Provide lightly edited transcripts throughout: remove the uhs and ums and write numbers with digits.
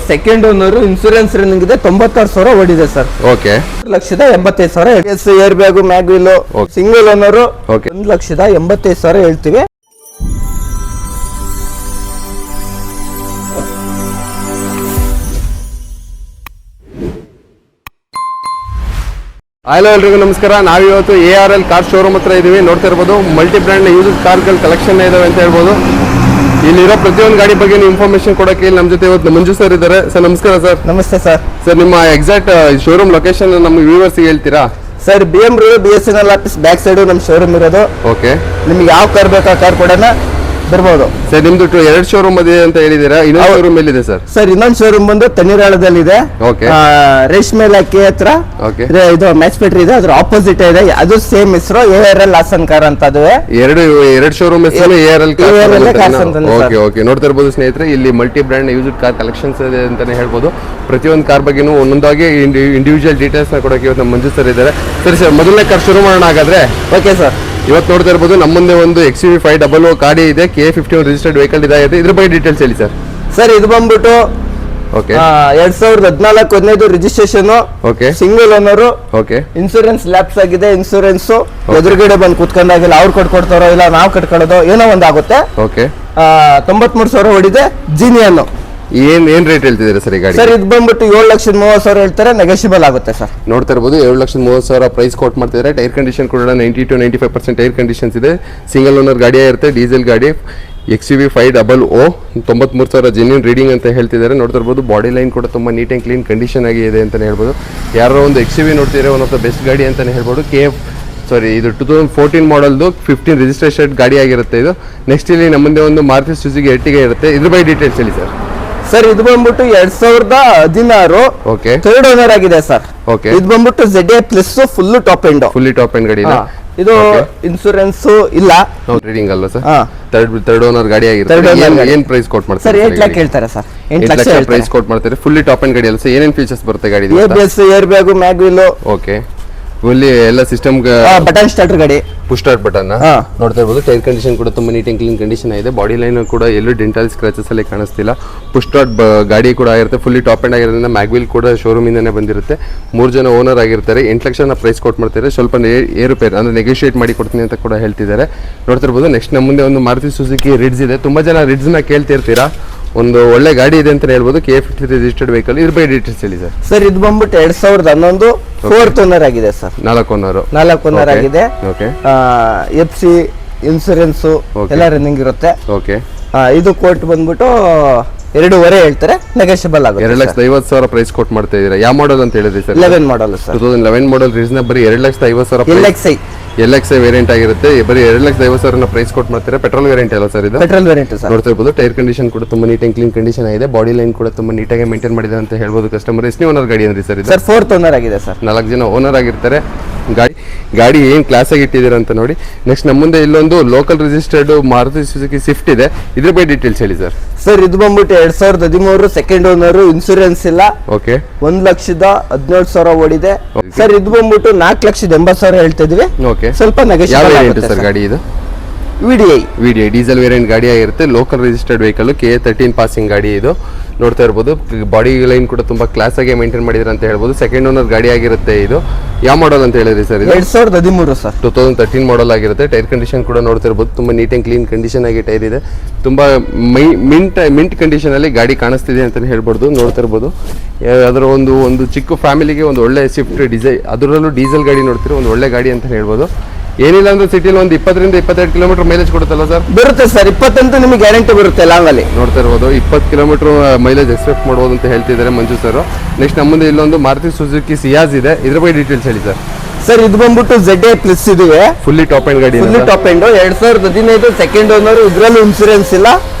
Second owner, insurance running ಇದೆ, 96,000 ಓಡಿದೆ sir. Okay, 1,85,000 air bag, mag wheel, single owner, 1,85,000 ಹೇಳ್ತೀವಿ. Hello ಎಲ್ರಿಗೂ ನಮಸ್ಕಾರ. ನಾವಿವತ್ತು ARL ಕಾರ್ ಶೋರೂಮ್ ಹತ್ರ ಇದೀವಿ. ನೋಡ್ತಾ ಇರ್ಬೋದು ಮಲ್ಟಿ ಬ್ರ್ಯಾಂಡ್ ಯೂಸ್ಡ್ ಕಾರ್ಗಳ ಕಲೆಕ್ಷನ್ ಇದಾವೆ ಅಂತ ಹೇಳ್ಬೋದು. ಇಲ್ಲಿರೋ ಪ್ರತಿಯೊಂದು ಗಾಡಿ ಬಗ್ಗೆ ಇನ್ಫಾರ್ಮೇಶನ್ ಕೊಡೋಕೆ ನಮ್ಮ ಜೊತೆ ಇವತ್ತು ಮಂಜು ಸರ್ ಇದ್ದಾರೆ. ಸರ್ ನಮಸ್ಕಾರ. ಸರ್ ನಮಸ್ತೆ ಸರ್. ಸರ್ ನಿಮ್ಮ ಎಕ್ಸಾಕ್ಟ್ ಶೋರೂಮ್ ಲೊಕೇಶನ್ ನಮ್ಮ ವ್ಯೂವರ್ಸ್ ಹೇಳ್ತೀರಾ? Sir BSNL office back side ನಮ್ಮ ಶೋರೂಮ್ ಇರೋದು. ಓಕೆ, ನಿಮ್ಗೆ ಯಾವ ಕಾರ್ ಬೇಕಾ ಕಾರ್ ಕೊಡೋಣ ಬರ್ಬೋದು ಸರ್. ನಿಮ್ದು 2 ಶೋರೂಮ್ ಇದೆ ಅಂತ ಹೇಳಿದೀರಾ, ಇನ್ನೊಂದು ಶೋರೂಮ್ ಎಲ್ಲಿದೆ ಸರ್? ಸರ್ ಇನ್ನೊಂದು ಶೋರೂಮ್ ಬಂದು ತಣ್ಣೀರಾಳದಲ್ಲಿ ಇದೆ. ಓಕೆ, ರೇಷ್ಮೆ ಇಲಾಖೆ ಹತ್ರ. ಓಕೆ, ಇದು ಮ್ಯಾಚ್ ಪೇಟ್ರಿ ಇದೆ, ಅದ್ರ ಆಪೋಸಿಟ್ ಇದೆ. ಅದು ಸೇಮ್ ಹೆಸರು ARL ಹಾಸನ್ ಕಾರ್ ಅಂತ. ಅದು ಎರಡು ಶೋರೂಮ್ ಹೆಸರು ARL ಕಾರ್ಸ್ ಅಂತ. ಓಕೆ ಓಕೆ, ನೋಡ್ತಾ ಇರ್ಬೋದು ಸ್ನೇಹಿತರೆ, ಇಲ್ಲಿ multi brand used car collections ಇದೆ ಅಂತಾನೆ ಹೇಳ್ಬೋದು. ಪ್ರತಿಯೊಂದು ಕಾರ್ ಬಗ್ಗೆನೂ ಒಂದೊಂದಾಗಿ ಇಂಡಿವಿಜುವಲ್ ಡೀಟೇಲ್ಸ್ ನ ಕೊಡೋಕೆ ಇವತ್ತು ನಮ್ಮ ಮಂಜು ಸರ್ ಇದ್ದಾರೆ. ಸರಿ ಸರ್, ಮೊದಲನೇ ಕಾರ್ ಶುರು ಮಾಡೋಣ ಹಾಗಾದ್ರೆ. Okay sir. ಇವತ್ತು ನೋಡ್ತಾ ಇರ್ಬೋದು ನಮ್ಮ ಮುಂದೆ ಒಂದು XUV 500 ಗಾಡಿ ಇದೆ, KA51 ರಿಜಿಸ್ಟರ್ಡ್ ವೆಹಿಕಲ್ ಇದಾಗಿದೆ. ಇದ್ರ ಬಗ್ಗೆ ಡೀಟೇಲ್ಸ್ ಹೇಳಿ ಸರ್. ಸರ್ ಇದು ಬಂದ್ಬಿಟ್ಟು okay 2014 registration. Okay, single owner. Okay, insurance lapse ಆಗಿದೆ. ಇನ್ಸೂರೆನ್ಸ್ ಎದುರುಗಡೆ ಬಂದು ಕುತ್ಕೊಂಡಾಗಿಲ್ಲ, ಅವ್ರು ಕಟ್ಕೊಡ್ತಾರೋ ಇಲ್ಲ ನಾವು ಕಟ್ಕೊಳ್ಳೋದು ಏನೋ ಒಂದಾಗುತ್ತೆ. ಓಕೆ, 93,000 ಹೊಡಿದೆ. ಜೀನಿಯನ್ ಏನ್ ರೇಟ್ ಹೇಳ್ತಿದ್ದೀರಾ ಸರ್ ಈ ಗಾಡಿ? ಸರ್ ಇದು ಬಂದ್ಬಿಟ್ಟು 7,30,000 ಹೇಳ್ತಾರೆ, ನೆಗೋಷಿಯಬಲ್ ಆಗುತ್ತೆ ಸರ್. ನೋಡ್ತಾ ಇರ್ಬೋದು 7,30,000 ಪ್ರೈಸ್ ಕೋಟ್ ಮಾಡ್ತಿದ್ದಾರೆ. ಟೈರ್ ಕಂಡೀಷನ್ ಕೂಡ 90 to 95% ಟೈರ್ ಕಂಡೀಷನ್ಸ್ ಇದೆ. ಸಿಂಗಲ್ ಓನರ್ ಗಾಡಿ ಇರುತ್ತೆ, ಡೀಸೆಲ್ ಗಾಡಿ. XUV 500 93,000 ಜೆನ್ಯೂನ್ ರೀಡಿಂಗ್ ಅಂತ ಹೇಳ್ತಿದ್ದಾರೆ. ನೋಡ್ತಾ ಇರ್ಬೋದು ಬಾಡಿ ಲೈನ್ ಕೂಡ ತುಂಬಾ ನೀಟ್ ಅಂಡ್ ಕ್ಲೀನ್ ಕಂಡೀಷನ್ ಆಗಿ ಇದೆ ಅಂತಾನೆ ಹೇಳ್ಬೋದು. ಯಾರೋ ಒಂದು XUV ನೋಡ್ತಿದ್ರೆ ಒನ್ ಆಫ್ ದ ಬೆಸ್ಟ್ ಗಾಡಿ ಅಂತಾನೆ ಹೇಳ್ಬೋದು. ಇದು 2014 ಮಾಡಲ್ದು 15 ರಿಜಿಸ್ಟ್ರೇಷನ್ ಗಾಡಿ ಆಗಿರುತ್ತೆ ಇದು. ನೆಕ್ಸ್ಟ್ ಇಲ್ಲಿ ನಮ್ಮ ಮುಂದೆ ಒಂದು ಮಾರುತಿ ಸುಜುಕಿ ಎರ್ಟಿಗಾ ಇರುತ್ತೆ. ಇದ್ರ ಬಗ್ಗೆ ಡೀಟೇಲ್ಸ್ ಹೇಳಿ ಸರ್. ಸರ್ ಇದು ಬಂದ್ಬಿಟ್ಟು 2016. ಓಕೆ, ಥರ್ಡ್ ಓನರ್ ಆಗಿದೆ ಸರ್. ಓಕೆ, ಇದು ಬಂದ್ಬಿಟ್ಟು ZA plus fully top end ಗಾಡಿ. ಇದು ಇನ್ಸೂರೆನ್ಸ್ ಇಲ್ಲ, ರೀಡಿಂಗ್ ಅಲ್ವಾ ಸರ್? ಥರ್ಡ್ ಓನರ್ ಗಾಡಿ ಆಗಿರುತ್ತೆ. ಏನ್ ಪ್ರೈಸ್ ಕೋಟ್ ಮಾಡ್ತಾರೆ ಸರ್? 8 ಲಕ್ಷ ಹೇಳ್ತಾರೆ ಸರ್. 8 ಲಕ್ಷ ಪ್ರೈಸ್ ಕೋಟ್ ಮಾಡ್ತಾರೆ. ಫುಲ್ಲಿ ಟಾಪ್ ಎಂಡ್ ಗಾಡಿ ಅಲ್ಲ ಸರ್? ಏನೇನ್ ಫೀಚರ್ಸ್ ಬರುತ್ತೆ ಗಾಡಿ? ABS, air bag, mag wheel. Okay, fully ಎಲ್ಲ ಸಿಸ್ಟಮ್, ಬಟನ್ ಸ್ಟಾರ್ಟರ್ ಗಾಡಿ, ಪುಷ್ ಸ್ಟಾರ್ಟ್ ಬಟನ್. ನೋಡ್ತಾ ಇರ್ಬೋದು ಟೈರ್ ಕಂಡೀಷನ್ ಕೂಡ ತುಂಬಾ ನೀಟ್ ಅಂಡ್ ಕ್ಲೀನ್ ಕಂಡೀಷನ್ ಇದೆ. ಬಾಡಿ ಲೈನ್ ಕೂಡ ಎಲ್ಲೂ ಡೆಂಟಲ್ ಸ್ಕ್ರಾಚಸ್ ಅಲ್ಲಿ ಕಾಣಿಸ್ತಿಲ್ಲ. ಪುಷ್ ಸ್ಟಾರ್ಟ್ ಗಾಡಿ ಕೂಡ ಆಗಿರುತ್ತೆ. ಫುಲ್ಲಿ ಟಾಪ್ ಎಂಡ್ ಆಗಿರೋದ್ರಿಂದ ಮ್ಯಾಗ್ವಿಲ್ ಕೂಡ ಶೋರೂಮ್ ಇಂದಾನೆ ಬಂದಿರುತ್ತೆ. 3 ಜನ ಓನರ್ ಆಗಿರ್ತಾರೆ. 8 ಲಕ್ಷ ಪ್ರೈಸ್ ಕೊಟ್ಟು ಮಾಡ್ತಾರೆ. ಸ್ವಲ್ಪ ಏರುಪೇರ್ ಅಂದ್ರೆ ನೆಗೋಷಿಯೇಟ್ ಮಾಡಿ ಕೊಡ್ತೀನಿ ಅಂತ ಕೂಡ ಹೇಳ್ತಿದ್ದಾರೆ. ನೋಡ್ತಾ ಇರ್ಬೋದು ನೆಕ್ಸ್ಟ್ ನಮ್ಮ ಮುಂದೆ ಒಂದು ಮಾರುತಿ ಸುಜುಕಿ ರಿಡ್ಜ್ ಇದೆ. ತುಂಬಾ ಜನ ರಿಡ್ಜ್ ನ ಕೇಳ್ತಿರ್ತೀರಾ, ಒಂದು ಒಳ್ಳೆ ಗಾಡಿ ಇದೆ ಅಂತ ಹೇಳ್ಬೋದು. KA50 registered vehicle. ಇದ್ರ ಬಗ್ಗೆ ಡೀಟೇಲ್ಸ್ ಹೇಳಿ ಸರ್. ಸರ್ ಇದು ಬಂದ್ಬಿಟ್ಟು 2011 4th ಓನರ್ ಆಗಿದೆ ಸರ್. 4 ಓನರ್ ಆಗಿದೆ. ಓಕೆ, FC ಇನ್ಸೂರೆನ್ಸ್ ಎಲ್ಲ ರನ್ನಿಂಗ್ ಇರುತ್ತೆ. ಓಕೆ, ಇದು ಕೋಟ್ ಬಂದ್ಬಿಟ್ಟು 2.5 ಹೇಳ್ತಾರೆ, ನೆಗೋಷಿಯಬಲ್ ಆಗುತ್ತೆ. 2,50,000 ಪ್ರೈಸ್ ಕೋಟ್ ಮಾಡ್ತಾ ಇದೀರಾ. ಯಾವ ಮಾಡಲ್ ಅಂತ ಹೇಳಿದ್ರಿ ಸರ್? 11 model sir. 2011 ಮಾಡಲ್ ರೀಸನ್ ಬರೀ 2,50,000 LXI ವೇರಿಯಂಟ್ ಆಗಿರುತ್ತೆ. ಬರೀ 2,50,000 ಪ್ರೈಸ್ ಕೊಟ್ಟು ಮಾಡ್ತಾರೆ. ಪೆಟ್ರೋಲ್ ವೇರಿಯಂಟ್ ಅಲ್ಲ ಸರ್ ಇದು? Petrol variant sir. ನೋಡ್ತಾ ಇರ್ಬೋದು ಟೈರ್ ಕಂಡೀಷನ್ ಕೂಡ ತುಂಬಾ ನೀಟ್ ಅಂಡ್ ಕ್ಲೀನ್ ಕಂಡೀಷನ್ ಆಗಿದೆ. ಬಾಡಿ ಲೈನ್ ಕೂಡ ತುಂಬಾ ನೀಟಾಗಿ ಮೇಂಟೈನ್ ಮಾಡಿದೆ ಅಂತ ಹೇಳ್ಬೋದು ಕಸ್ಟಮರ್. ಎಷ್ಟನೇ ಓನರ್ ಗಾಡಿ ಅಂದ್ರೆ ಸರ್ ಇದು? ಸರ್ 4th ಓನರ್ ಆಗಿದೆ ಸರ್. 4 ಜನ ಓನರ್ ಆಗಿರ್ತಾರೆ. ಗಾಡಿ ಏನ್ ಕ್ಲಾಸ್ ಆಗಿ ಇಟ್ಟಿದ್ದೀರಾ ಅಂತ ನೋಡಿ. ನೆಕ್ಸ್ಟ್ ನಮ್ಮ ಮುಂದೆ ಇಲ್ಲೊಂದು local registered Maruti Suzuki Swift ಇದೆ. ಇದ್ರ ಬಗ್ಗೆ ಡೀಟೇಲ್ಸ್ ಹೇಳಿ ಸರ್. ಸರ್ ಇದು ಬಂದ್ಬಿಟ್ಟು 2013 ಸೆಕೆಂಡ್ ಓನರ್, ಇನ್ಸೂರೆನ್ಸ್ ಇಲ್ಲ. ಓಕೆ, 1,17,000 ಓಡಿದೆ. ಸರ್ ಇದು ಬಂದ್ಬಿಟ್ಟು 4,80,000 ಹೇಳ್ತಾ ಇದೀವಿ. ಓಕೆ, ಸ್ವಲ್ಪ ನೆಗೋಷಿಯಬಲ್ ಆಗುತ್ತೆ ಸರ್. ಗಾಡಿ ಇದು VDI ಡೀಸೆಲ್ ವೇರಿಯಂಟ್ ಗಾಡಿ ಆಗಿರುತ್ತೆ. Local registered vehicle, KA13 passing ಗಾಡಿ ಇದು. ನೋಡ್ತಾ ಇರ್ಬೋದು ಬಾಡಿ ಲೈನ್ ಕೂಡ ತುಂಬಾ ಕ್ಲಾಸ್ ಆಗಿ ಮೇಂಟೈನ್ ಮಾಡಿದ್ರೆ ಅಂತ ಹೇಳ್ಬೋದು. ಸೆಕೆಂಡ್ ಓನರ್ ಗಾಡಿ ಆಗಿರುತ್ತೆ ಇದು. ಯಾವ ಮಾಡಲ್ ಅಂತ ಹೇಳಿದ್ರಿ ಸರ್? 2013 ಸರ್. 2013 ಮಾಡಲ್ ಆಗಿರುತ್ತೆ. ಟೈರ್ ಕಂಡೀಷನ್ ಕೂಡ ನೋಡ್ತಾ ಇರ್ಬೋದು ತುಂಬಾ ನೀಟ್ ಅಂಡ್ ಕ್ಲೀನ್ ಕಂಡೀಷನ್ ಆಗಿ ಟೈರ್ ಇದೆ. ತುಂಬಾ ಮಿಂಟ್ ಕಂಡೀಷನ್ ಅಲ್ಲಿ ಗಾಡಿ ಕಾಣಿಸ್ತಿದೆ ಅಂತ ಹೇಳ್ಬೋದು. ನೋಡ್ತಾ ಇರ್ಬೋದು ಅದರ ಒಂದು ಚಿಕ್ಕ ಫ್ಯಾಮಿಲಿಗೆ ಒಂದು ಒಳ್ಳೆ ಸ್ವಿಫ್ಟ್ ಡಿಸೈನ್, ಅದರಲ್ಲೂ ಡೀಸೆಲ್ ಗಾಡಿ ನೋಡ್ತೀರಿ, ಒಂದು ಒಳ್ಳೆ ಗಾಡಿ ಅಂತ ಹೇಳ್ಬೋದು. ಏನಿಲ್ಲ ಅಂದ್ರೆ ಸಿಟಿಲಿ ಒಂದು 20 ರಿಂದ 22 ಕಿಲೋಮೀಟರ್ ಮೈಲೇಜ್ ಕೊಡುತ್ತಲ್ಲ ಸರ್? ಬರುತ್ತೆ ಸರ್. 20 ಅಂತೂ ನಿಮಗೆ ಗ್ಯಾರಂಟಿ ಬರುತ್ತೆ ಲಾಂಗ್ ಅಲ್ಲಿ. ನೋಡ್ತಾ ಇರ್ಬೋದು 20 ಕಿಲೋಮೀಟರ್ ಮೈಲೇಜ್ ಎಕ್ಸ್ಪೆಕ್ಟ್ ಮಾಡ್ಬೋದು ಅಂತ ಹೇಳ್ತಿದ್ದಾರೆ ಮಂಜು ಸರ್. ನೆಕ್ಸ್ಟ್ ನಮ್ಮ ಮುಂದೆ ಇಲ್ಲೊಂದು ಮಾರುತಿ ಸುಜುಕಿ ಸಿಯಾಜ್ ಇದೆ. ಇದ್ರ ಬಗ್ಗೆ ಡೀಟೇಲ್ಸ್ ಹೇಳಿ ಸರ್. ಸರ್ ಇದು ಬಂದ್ಬಿಟ್ಟು ZA ಪ್ಲಸ್ ಇದೆ. ಫುಲ್ಲಿ ಟಾಪ್ ಎಂಡ್ ಗಾಡಿ. Fully top end 2015 second owner. ಇದ್ರಲ್ಲೂ ಇನ್ಸೂರೆನ್ಸ್ ಇಲ್ಲ.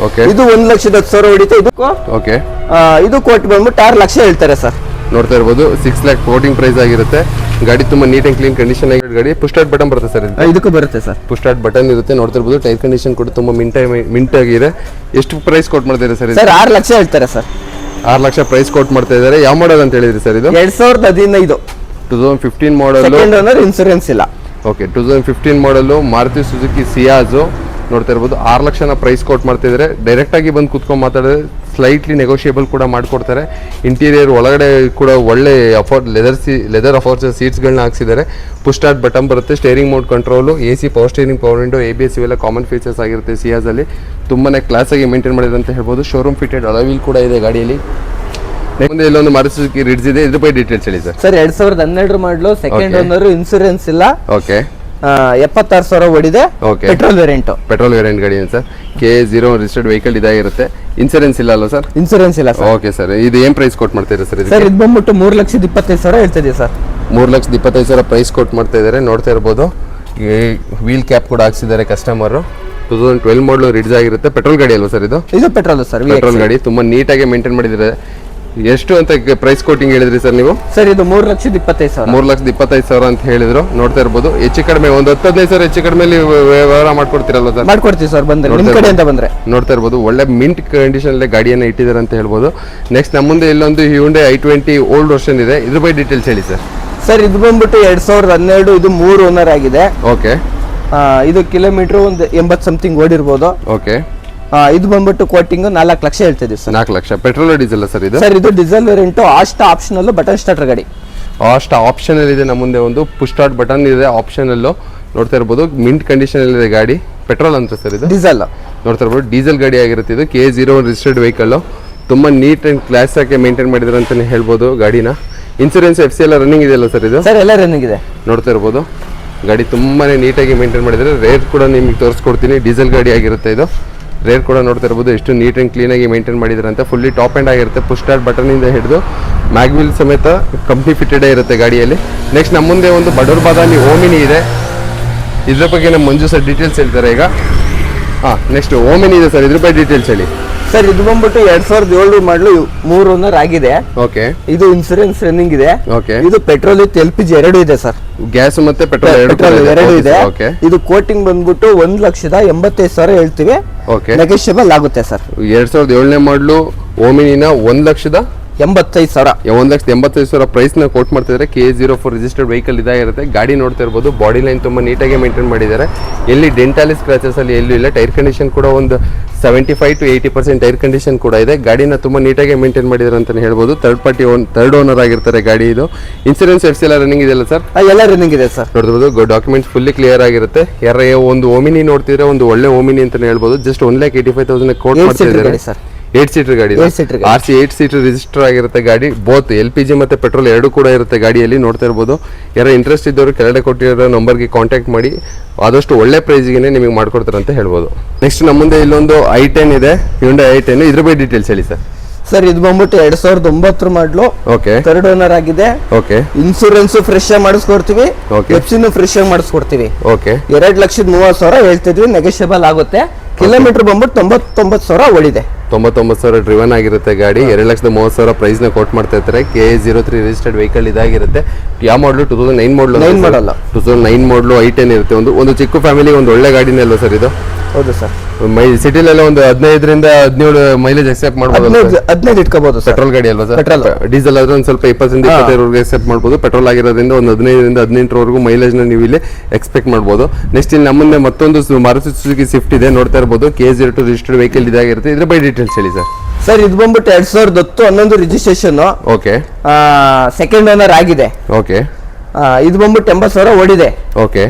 ಇದು 1,10,000 ಹೊಡಿತೆ. ಇದಕ್ಕೂ ಓಕೆ, ಇದು ಕೋಟ್ ಬಂದ್ಬಿಟ್ಟು 6 ಲಕ್ಷ ಹೇಳ್ತಾರೆ ಸರ್. ನೋಡ್ತಾ ಇರ್ಬೋದು 6 lakh ಕೋಟಿಂಗ್ ಪ್ರೈಸ್ ಆಗಿರುತ್ತೆ. ಗಾಡಿ ತುಂಬಾ ನೀಟ್ ಅಂಡ್ ಕ್ಲೀನ್ ಕಂಡೀಷನ್ ಆಗಿ ಗಾಡಿ. ಪುಷ್ ಸ್ಟಾರ್ಟ್ ಬಟನ್ ಬರುತ್ತೆ ಸರ್? ಇದಕ್ಕೂ ಬರುತ್ತೆ ಸರ್. ಪುಷ್ ಸ್ಟಾರ್ಟ್ ಬಟನ್ ಇರುತ್ತೆ. ನೋಡ್ತಾ ಇರ್ಬೋದು ಟೈರ್ ಕಂಡೀಷನ್ ಕೂಡ ತುಂಬಾ ಮಿಂಟ್ ಆಗಿದೆ. ಎಷ್ಟು ಪ್ರೈಸ್ ಕೋಟ್ ಮಾಡ್ತಾರೆ ಸರ್? 6 ಲಕ್ಷ ಹೇಳ್ತಾರೆ ಸರ್. 6 ಲಕ್ಷ ಪ್ರೈಸ್ ಕೋಟ್ ಮಾಡ್ತಾ ಇದ್ದಾರೆ. ಯಾವ ಮಾಡಲ್ ಅಂತ ಹೇಳಿದ್ರಿ ಸರ್ ಇದು? 2015 2015 ಮಾಡಲ್. ಸೆಕೆಂಡ್ ಓನರ್, ಇನ್ಸೂರೆನ್ಸ್ ಇಲ್ಲ. ಓಕೆ, 2015 ಮಾಡಲ್ ಮಾರುತಿ ಸುಜುಕಿ ಸಿಯಾಜ್. ನೋಡ್ತಾ ಇರ್ಬೋದು 6 ಲಕ್ಷನ ಪ್ರೈಸ್ ಕೋಟ್ ಮಾಡ್ತಾ ಇದ್ದಾರೆ. ಡೈರೆಕ್ಟ್ ಆಗಿ ಬಂದು ಕುತ್ಕೊಂಡು ಮಾತಾಡಿದ್ರೆ ಸ್ಲೈಟ್ಲಿ ನೆಗೋಷಿಯೇಬಲ್ ಕೂಡ ಮಾಡಿಕೊಡ್ತಾರೆ. ಇಂಟೀರಿಯರ್ ಒಳಗಡೆ ಕೂಡ ಒಳ್ಳೆ ಲೆದರ್ ಅಫೋರ್ಸ್ ಸೀಟ್ಸ್ಗಳನ್ನ ಹಾಕ್ಸಿದ್ದಾರೆ. ಪುಷ್ ಸ್ಟಾರ್ಟ್ ಬಟನ್ ಬರುತ್ತೆ, steering mode control, AC, power steering, power window, ABS ಇವೆಲ್ಲ ಕಾಮನ್ ಫೀಚರ್ಸ್ ಆಗಿರುತ್ತೆ ಸಿಯಾಜಲ್ಲಿ. ತುಂಬಾ ಕ್ಲಾಸಾಗಿ ಮೇಂಟೈನ್ ಮಾಡಿದ್ರೆ ಅಂತ ಹೇಳ್ಬೋದು. ಶೋರೂಮ್ ಫಿಟೆಡ್ ಅಲಾಯ್ ವೀಲ್ ಕೂಡ ಇದೆ ಗಾಡಿಯಲ್ಲಿ. ಮುಂದೆ ಇಲ್ಲೊಂದು ಮಾರುತಿ ಸುಜುಕಿ ರಿಡ್ಜ್ ಇದೆ, ಇದ್ರ ಬಗ್ಗೆ ಡೀಟೇಲ್ಸ್ ಹೇಳಿ ಸರ್. ಸರ್ 2012 ಮಾಡಲು, ಸೆಕೆಂಡ್ ಓನರ್, ಇನ್ಸೂರೆನ್ಸ್ ಇಲ್ಲ. ಓಕೆ, 76,000 ಓಡಿದೆ. Okay, petrol variant. Petrol variant ಗಾಡಿ ಏನು ಸರ್? KA0 ರಿಜಿಸ್ಟರ್ಡ್ ವೆಹಿಕಲ್ ಇದಾಗಿರುತ್ತೆ. ಇನ್ಸೂರೆನ್ಸ್ ಇಲ್ಲ ಅಲ್ವಾ ಸರ್? ಇನ್ಸೂರೆನ್ಸ್ ಇಲ್ಲ ಸರ್. ಓಕೆ ಸರ್, ಇದು ಏನ್ ಪ್ರೈಸ್ ಕೊಟ್ ಮಾಡ್ತೀರಾ ಸರ್? ಸರ್ ಇದು ಬಂದ್ಬಿಟ್ಟು 3,25,000 ಹೇಳ್ತಿದ್ದೀವಿ ಸರ್. 3,25,000 ಪ್ರೈಸ್ ಕೊಟ್ ಮಾಡ್ತಾ ಇದ್ದಾರೆ. ನೋಡ್ತಾ ಇರ್ಬೋದು, ವೀಲ್ ಕ್ಯಾಪ್ ಕೂಡ ಹಾಕ್ಸಿದ್ದಾರೆ ಕಸ್ಟಮರ್. 2012 ಮಾಡಲು ರಿಡ್ಜ್ ಆಗಿರುತ್ತೆ. ಪೆಟ್ರೋಲ್ ಗಾಡಿ ಅಲ್ವಾ ಸರ್ ಇದು? ಇದು ಪೆಟ್ರೋಲ್ ಸರ್. ಪೆಟ್ರೋಲ್ ಗಾಡಿ ತುಂಬಾ ನೀಟಾಗಿ ಮೇಂಟೈನ್ ಮಾಡಿದ್ದಾರೆ. ಎಷ್ಟು ಅಂತ ಪ್ರೈಸ್ ಕೋಟಿಂಗ್ ಹೇಳಿದ್ರಿ ಸರ್ ನೀವು? ಸರ್ ಇದು 3,25,000. 3,25,000 ಅಂತ ಹೇಳಿದ್ರು. ನೋಡ್ತಾ ಇರ್ಬೋದು, ಹೆಚ್ಚು ಕಡಿಮೆ ಒಂದು 10-15,000 ಹೆಚ್ಚು ಕಡಿಮೆ ವ್ಯವಹಾರ ಮಾಡ್ಕೊಡ್ತೀರಲ್ವ ಸರ್? ಮಾಡ್ಕೊಡ್ತೀವಿ ಸರ್, ಬಂದ್ರೆ ನಿಮ್ಮ ಕಡೆಯಿಂದ ಬಂದ್ರೆ. ನೋಡ್ತಾ ಇರ್ಬೋದು, ಒಳ್ಳೆ ಮಿಂಟ್ ಕಂಡೀಷನ್ ಅಲ್ಲಿ ಗಾಡಿಯನ್ನು ಇಟ್ಟಿದ್ದಾರೆ ಅಂತ ಹೇಳ್ಬೋದು. ನೆಕ್ಸ್ಟ್ ನಮ್ಮ ಮುಂದೆ ಇಲ್ಲೊಂದು Hyundai i20 ಓಲ್ಡ್ ವರ್ಷನ್ ಇದೆ, ಇದ್ರ ಬಗ್ಗೆ ಡೀಟೇಲ್ಸ್ ಹೇಳಿ ಸರ್. ಸರ್ ಇದು ಬಂದ್ಬಿಟ್ಟು 2012, ಇದು 3 ಓನರ್ ಆಗಿದೆ. ಓಕೆ, ಇದು ಕಿಲೋಮೀಟರ್ ಒಂದು 80 ಸಮಥಿಂಗ್ ಓಡಿರ್ಬೋದು. ಓಕೆ, ಇದು ಬಂದ್ಬಿಟ್ಟು ಕೋಟಿಂಗ್ 4 ಲಕ್ಷ ಹೇಳ್ತಿದ್ದೀವಿ sir. 4 lakh. Petrol diesel sir ಇದು? ಸರ್ ಇದು diesel variant, Asta optional, button starter ಗಾಡಿ. ಆಸ್ಟ್ ಆಪ್ಷನಲ್ ಇದೆ. ನಮ್ಮ ಮುಂದೆ ಒಂದು ಪುಷ್ ಸ್ಟಾರ್ಟ್ ಬಟನ್ ಇದೆ ಆಪ್ಷನಲ್ಲು. ನೋಡ್ತಾ ಇರ್ಬೋದು, ಮಿಂಟ್ ಕಂಡೀಷನ್ ಇದೆ ಗಾಡಿ. ಪೆಟ್ರೋಲ್ ಅಂತ ಸರ್ ಇದು? ಡೀಸೆಲ್. ನೋಡ್ತಾ ಇರ್ಬೋದು, ಡೀಸೆಲ್ ಗಾಡಿ ಆಗಿರುತ್ತೆ ಇದು. KA0 registered vehicle. ತುಂಬಾ ನೀಟ್ ಅಂಡ್ ಕ್ಲಾಸ್ ಆಗಿ ಮೇಂಟೈನ್ ಮಾಡಿದ್ರೆ ಅಂತಾನೆ ಹೇಳ್ಬೋದು ಗಾಡಿನ. ಇನ್ಸೂರೆನ್ಸ್ FC ಎಲ್ಲ ರನ್ನಿಂಗ್ ಇದೆಯಲ್ಲ ಸರ್ ಇದು? ಸರ್ ಎಲ್ಲ ರನ್ನಿಂಗ್ ಇದೆ. ನೋಡ್ತಾ ಇರ್ಬೋದು, ಗಾಡಿ ತುಂಬಾನೇ ನೀಟಾಗಿ ಮೇಂಟೈನ್ ಮಾಡಿದ್ದಾರೆ. ರೇಟ್ ಕೂಡ ನಿಮಗೆ ತೋರಿಸ್ಕೊಡ್ತೀನಿ. ಡೀಸೆಲ್ ಗಾಡಿ ಆಗಿರುತ್ತೆ ಇದು. ರೇಟ್ ಕೂಡ ನೋಡ್ತಾ ಇರ್ಬೋದು, ಎಷ್ಟು ನೀಟ್ ಅಂಡ್ ಕ್ಲೀನ್ ಆಗಿ ಮೇಂಟೈನ್ ಮಾಡಿದ್ದಾರೆ ಅಂತ. ಫುಲ್ಲಿ ಟಾಪ್ ಎಂಡ್ ಆಗಿರುತ್ತೆ. ಪುಷ್ ಸ್ಟಾರ್ಟ್ ಬಟನ್ ಇಂದ ಹಿಡಿದು ಮ್ಯಾಗ್ವಿಲ್ ಸಮೇತ ಕಂಪ್ನಿ ಫಿಟೆಡ್ ಇರುತ್ತೆ ಗಾಡಿಯಲ್ಲಿ. ನೆಕ್ಸ್ಟ್ ನಮ್ಮ ಮುಂದೆ ಒಂದು ಬಡೋರ್ ಬಾದಾಮಿ ಓಮಿನಿ ಇದೆ, ಇದ್ರ ಬಗ್ಗೆ ನಮ್ಮ ಮಂಜು ಸರ್ ಡೀಟೇಲ್ಸ್ ಹೇಳ್ತಾರೆ ಈಗ. ನೆಕ್ಸ್ಟ್ ಓಮಿನಿ ಇದೆ ಸರ್, ಇದ್ರ ಬಗ್ಗೆ ಡೀಟೇಲ್ಸ್ ಹೇಳಿ. ಸರ್ ಇದು ಬಂದ್ಬಿಟ್ಟು 2007 ಮಾಡಲು, 3 ಓನರ್ ಆಗಿದೆ. ಓಕೆ, ಇದು ಇನ್ಸೂರೆನ್ಸ್ ರನ್ನಿಂಗ್ ಇದೆ. ಓಕೆ, ಇದು ಪೆಟ್ರೋಲ್ ವಿತ್ LPG ಎರಡೂ ಇದೆ ಸರ್. ಗ್ಯಾಸ್ ಮತ್ತೆ ಪೆಟ್ರೋಲ್ ಎರಡೂ ಇದೆ. ಓಕೆ, ಇದು ಕೋಟಿಂಗ್ ಬಂದ್ಬಿಟ್ಟು 1,85,000 ಹೇಳ್ತೀವಿ. ಓಕೆ, ನೆಗೋಷಿಯಬಲ್ ಆಗುತ್ತೆ ಸರ್. 2007 ಮಾಡಲು ಓಮಿನಿನ 1,85,000 1,85,000 ಪ್ರೈಸ್ ನ ಕೋಟ್ ಮಾಡ್ತಿದ್ದಾರೆ. KA04 ರಿಜಿಸ್ಟರ್ಡ್ ವೆಹಿಕಲ್ ಇದಾಗಿರುತ್ತೆ. ಗಾಡಿ ನೋಡ್ತಾ ಇರ್ಬೋದು, ಬಾಡಿ ಲೈನ್ ತುಂಬಾ ನೀಟಾಗಿ ಮೇಂಟೈನ್ ಮಾಡಿದ್ದಾರೆ. ಎಲ್ಲಿ ಡೆಂಟಾಲಿ ಸ್ಕ್ರಾಚಸ್ ಅಲ್ಲಿ ಎಲ್ಲೂ ಇಲ್ಲ. ಟೈರ್ ಕಂಡೀಷನ್ ಕೂಡ ಒಂದು 75 to 80% ಟೈರ್ ಕಂಡೀಷನ್ ಕೂಡ ಇದೆ. ಗಾಡಿನ ತುಂಬಾ ನೀಟಾಗಿ ಮೇಂಟೈನ್ ಮಾಡಿದ್ದಾರೆ ಅಂತಾನೆ ಹೇಳ್ಬೋದು. ಥರ್ಡ್ ಓನರ್ ಆಗಿರ್ತಾರೆ ಗಾಡಿ ಇದು. ಇನ್ಸೂರೆನ್ಸ್ FC ಎಲ್ಲ ರನ್ನಿಂಗ್ ಇದೆಯಲ್ಲ ಸರ್? ಎಲ್ಲ ರನ್ನಿಂಗ್ ಇದೆ ಸರ್. ನೋಡ್ತಿರ್ಬೋದು, ಡಾಕ್ಯುಮೆಂಟ್ಸ್ ಫುಲ್ಲಿ ಕ್ಲಿಯರ್ ಆಗಿರುತ್ತೆ. ಯಾರ ಒಂದು ಓಮಿನಿ ನೋಡ್ತಿದ್ರೆ ಒಂದು ಒಳ್ಳೆ ಓಮಿನಿ ಅಂತಾನೆ ಹೇಳ್ಬೋದು. ಜಸ್ಟ್ 1,85,000 ಕೋಟ್ ಮಾಡ್ತಿದ್ದಾರೆ. 8 ಸೀಟರ್ ಗಾಡಿ, RC 8 ಸೀಟರ್ ರಿಜಿಸ್ಟರ್ ಆಗಿರುತ್ತೆ ಗಾಡಿ. ಬೋತ್ LPG ಮತ್ತೆ ಪೆಟ್ರೋಲ್ ಎರಡು ಕೂಡ ಇರುತ್ತೆ ಗಾಡಿಯಲ್ಲಿ. ನೋಡ್ತಾ ಇರ್ಬೋದು, ಯಾರೋ ಇಂಟ್ರೆಸ್ಟ್ ಇದ್ದವರು ಕೆಳಗಡೆ ಕೊಟ್ಟಿರೋ ನಂಬರ್ಗೆ ಕಾಂಟ್ಯಾಕ್ಟ್ ಮಾಡಿ ಆದಷ್ಟು ಒಳ್ಳೆ ಪ್ರೈಸ್ಗೆ ನಿಮಗೆ ಮಾಡ್ಕೊಡ್ತಾರೆ ಅಂತ ಹೇಳ್ಬೋದು. ನೆಕ್ಸ್ಟ್ ನಮ್ಮ ಮುಂದೆ ಇಲ್ಲೊಂದು i10 ಇದೆ, Hyundai i10. ಇದ್ರ ಬಗ್ಗೆ ಡೀಟೇಲ್ಸ್ ಹೇಳಿ ಸರ್. ಸರ್ ಇದು ಬಂದ್ಬಿಟ್ಟು 2009 ಮಾಡಲು. ಓಕೆ, ಥರ್ಡ್ ಓನರ್ ಆಗಿದೆ. ಓಕೆ, ಇನ್ಸೂರೆನ್ಸ್ ಫ್ರೆಶ್ ಆಗಿ ಮಾಡಿಸ್ಕೊಡ್ತೀವಿ. ಓಕೆ, FC ಫ್ರೆಶ್ ಆಗಿ ಮಾಡಿಸ್ಕೊಡ್ತೀವಿ. ಓಕೆ, 2,30,000 ಹೇಳ್ತಿದ್ವಿ, ನೆಗೋಷಿಯಬಲ್ ಆಗುತ್ತೆ. ಕಿಲೋಮೀಟರ್ ಬಂದ್ಬಿಟ್ಟು 99,000 ಓಡಿದೆ. 99,000 ಡ್ರಿವನ್ ಆಗಿರುತ್ತೆ ಗಾಡಿ. 2,30,000 ಪ್ರೈಸ್ ನ ಕೋಟ್ ಮಾಡ್ತಾ ಇರ್ತಾರೆ. KA03 ರಿಜಿಸ್ಟರ್ಡ್ ವೆಹಿಕಲ್ ಇದಾಗಿರುತ್ತೆ. ಯಾವ ಮಾಡಲು? 2009 ಮಾಡಲು. 2009 ಮಾಡಲು i10 ಇರುತ್ತೆ. ಒಂದು ಚಿಕ್ಕ ಫ್ಯಾಮಿಲಿ ಒಂದು ಒಳ್ಳೆ ಗಾಡಿನೇ ಅಲ್ವಾ ಸರ್ ಇದು? ಹೌದು ಸರ್. ಸಿಟಿಲೆಲ್ಲ ಒಂದು 15 ರಿಂದ 17 ಮೈಲೇಜ್ ಎಕ್ಸೆಪ್ಟ್ ಮಾಡಬಹುದು. 15 ಇಟ್ಕೋಬಹುದು. ಪೆಟ್ರೋಲ್ ಗಾಡಿ ಅಲ್ವಾ ಸರ್? ಪೆಟ್ರೋಲ್. ಡೀಸೆಲ್ ಆದ್ರೆ ಒಂದು ಸ್ವಲ್ಪ 20 25 ಎಕ್ಸೆಪ್ಟ್ ಮಾಡಬಹುದು. ಪೆಟ್ರೋಲ್ ಆಗಿರೋದ್ರಿಂದ ಒಂದು 15 ರಿಂದ 18 ಮೈಲೇಜ್ ನ ನೀವು ಇಲ್ಲಿ ಎಕ್ಸ್ಪೆಕ್ಟ್ ಮಾಡಬಹುದು. ನೆಕ್ಸ್ಟ್ ಇಲ್ಲಿ ನಮ್ಮನ್ನೇ ಮತ್ತೊಂದು ಮಾರುತಿ ಸುಜುಕಿ ಸ್ವಿಫ್ಟ್ ಇದೆ, ನೋಡ್ತಾ ಇರಬಹುದು. KA02 ರಿಜಿಸ್ಟರ್ಡ್ ವೆಹಿಕಲ್ ಇದಾಗಿರುತ್ತೆ. ಇದ್ರ ಬಗ್ಗೆ ಡೀಟೇಲ್ಸ್ ಹೇಳಿ ಸರ್. ಸರ್ ಇದು ಬಂದ್ಬಿಟ್ಟು 2010 11 ರಿಜಿಸ್ಟ್ರೇಷನ್. ಓಕೆ, ಸೆಕೆಂಡ್ ಓನರ್ ಆಗಿದೆ. ಓಕೆ, ಇದು ಬಂದ್ಬಿಟ್ಟು 80,000 ಓಡಿದೆ. ಓಕೆ,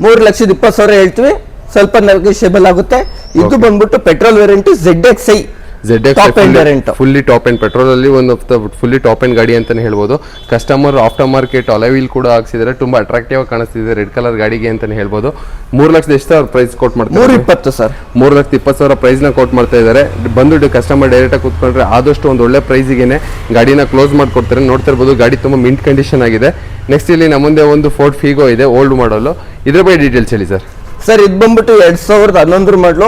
3,20,000 ಹೇಳ್ತೀವಿ, ಸ್ವಲ್ಪ ನೆಗೋಷಿಯಬಲ್ ಆಗುತ್ತೆ. ಇದು ಬಂದ್ಬಿಟ್ಟು petrol variant ZXi. Fully top end petrol ಅಲ್ಲಿ ಒಂದು ಫುಲ್ಲಿ ಟಾಪ್ ಎಂಡ್ ಗಾಡಿ ಅಂತಾನೆ ಹೇಳ್ಬೋದು. Customer after market alloy wheel ಕೂಡ ಹಾಕ್ಸಿದ್ದಾರೆ. ತುಂಬಾ ಅಟ್ರಾಕ್ಟಿವ್ ಆಗಿ ಕಾಣಿಸ್ತಿದೆ ರೆಡ್ ಕಲರ್ ಗಾಡಿಗೆ ಅಂತಾನೆ ಹೇಳ್ಬೋದು. 3,00,000 ಪ್ರೈಸ್ ಕೋಟ್ ಮಾಡ್ತಾರೆ. 320 ಸರ್. 3,20,000 ಪ್ರೈಸ್ ನ ಕೋಟ್ ಮಾಡ್ತಾ ಇದ್ದಾರೆ. ಬಂದು ಕಸ್ಟಮರ್ ಡೈರೆಕ್ಟ್ ಆಗಿ ಕೂತ್ಕೊಂಡ್ರೆ ಆದಷ್ಟು ಒಂದು ಒಳ್ಳೆ ಪ್ರೈಸ್ಗೆ ಗಾಡಿನ ಕ್ಲೋಸ್ ಮಾಡ್ಕೊಡ್ತಾರೆ. ನೋಡ್ತಾ ಇರ್ಬೋದು, ಗಾಡಿ ತುಂಬಾ ಮಿಂಟ್ ಕಂಡೀಷನ್ ಆಗಿದೆ. ನೆಕ್ಸ್ಟ್ ಇಲ್ಲಿ ನಮ್ಮ ಮುಂದೆ ಒಂದು ಫೋರ್ಡ್ ಫಿಗೋ ಇದೆ, ಓಲ್ಡ್ ಮಾಡಲ್. ಇದ್ರ ಬಗ್ಗೆ ಡೀಟೇಲ್ಸ್ ಹೇಳಿ ಸರ್. ಸರ್ ಇದು ಬಂದ್ಬಿಟ್ಟು 2011 ಮಾಡಲು,